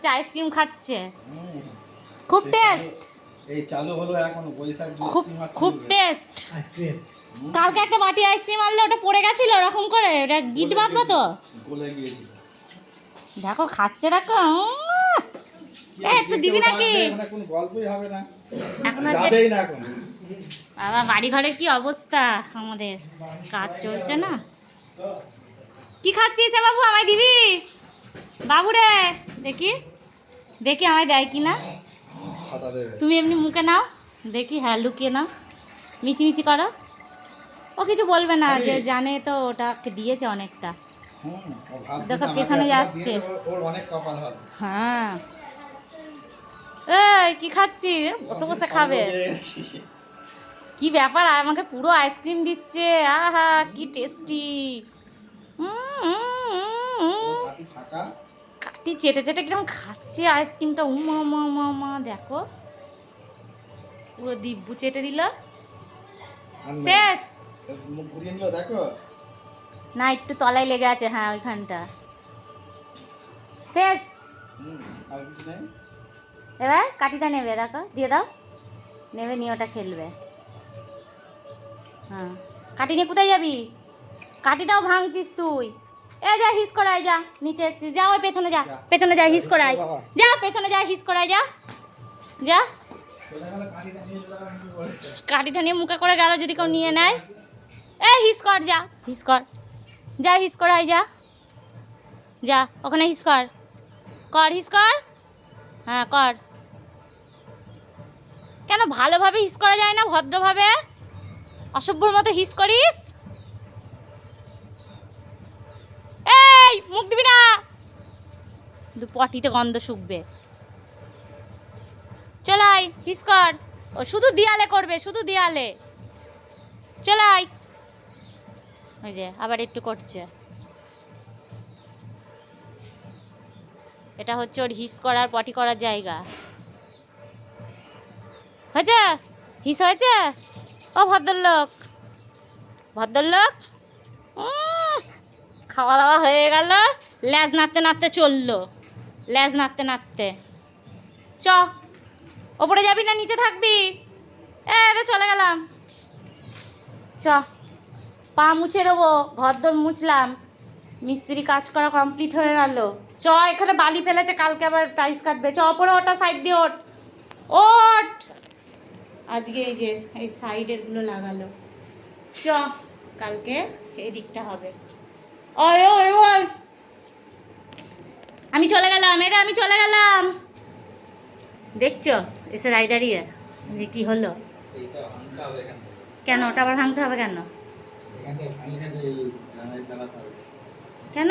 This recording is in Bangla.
হচ্ছে আইসক্রিম খাচ্ছে। খুব টেস্ট। এই চালু হলো এখন বৈশাখ খুব টেস্ট আইসক্রিম। কালকে একটা বাটি আইসক্রিম আনলে ওটা পড়ে গেছিল এরকম করে, ওটা গিট বাঁধবা তো। গলে গিয়েছিল। দেখো খাচ্ছে, দেখো। একটু দিবি নাকি? মানে কোনো গল্পই হবে না এখন হচ্ছে যাবেই না এখন। বাবা বাড়ি ঘরের কি অবস্থা, আমাদের কাজ চলছে না। কি খাচ্ছিস বাবু, আমায় দিবি? বাবু রে, দেখি দেখি আমায় দেয় কি না। তুমি এমনি মুখে নাও দেখি, হ্যাঁ লুকিয়ে নাও, মিচিমিচি করো। ও কিছু বলবে না, যে জানে তো ওটাকে দিয়েছে অনেকটা। দেখো পেছনে যাচ্ছে। হ্যাঁ এই কি খাচ্ছি, বসে বসে খাবে। কি ব্যাপার, আমাকে পুরো আইসক্রিম দিচ্ছে। আহা কি টেস্টি। কাটি চেটে চেটে কিরকম খাচ্ছে আইসক্রিমটা। উমা মা মা মা, দেখো পুরো দিব্যু চেটে দিল। শেষ দেখো না, একটু তলায় লেগে আছে, হ্যাঁ ওইখানটা। শেষ। এবার কাঠিটা নেবে, দেখো দিয়ে দাও, নেবে নিয়ে ওটা খেলবে। হ্যাঁ কাটি নিয়ে কোথায় যাবি? কাঠিটাও ভাঙছিস তুই। এ যা হিস করাই, যা নিচে এসছিস, যা ওই পেছনে যা, পেছনে যা হিস করাই, যা পেছনে যা হিস করাই, যা যা। কাঠিটা নিয়ে মুখে করে গেল, যদি কেউ নিয়ে নেয়। এ হিস কর, যা হিস কর, যা হিস করাই, যা যা ওখানে হিস কর, কর হিস কর। হ্যাঁ কর। কেন ভালোভাবে হিস করা যায় না, ভদ্রভাবে? অসভ্যর মতো হিস করিস। এই মুখ দিবি না, পটিতে গন্ধ শুকবে। চলাই হিস কর। ও শুধু দেয়ালে করবে, শুধু দেয়ালে। চলাই, ওই যে আবার একটু করছে। এটা হচ্ছে ওর হিস করার পটি করার জায়গা। হয়েছে হিস হয়েছে। ও ভদ্রলোক, ভদ্রলোক খাওয়া দাওয়া হয়ে গেল, ল্যাজ নাড়তে নাড়তে চললো, ল্যাজ নাড়তে নাড়তে। চ ওপরে যাবি না নিচে থাকবি? তো চলে গেলাম। চ পা মুছে দেবো, ঘরদোর মুছলাম, মিস্ত্রি কাজ করা কমপ্লিট হয়ে গেল। চ এখানে বালি ফেলেছে, কালকে আবার টাইলস কাটবে। চ ওপরে ওটা সাইড দিয়ে ওঠ, ওঠ। আজকে এই যে এই সাইডেরগুলো লাগালো। চ কালকে এই দিকটা হবে। ওই ওই ওই আমি চলে গেলাম, এরা আমি চলে গেলাম। দেখছো এসে রায় দাঁড়িয়ে যে কি হলো। কেন ওটা আবার ভাঙতে হবে কেন? কেন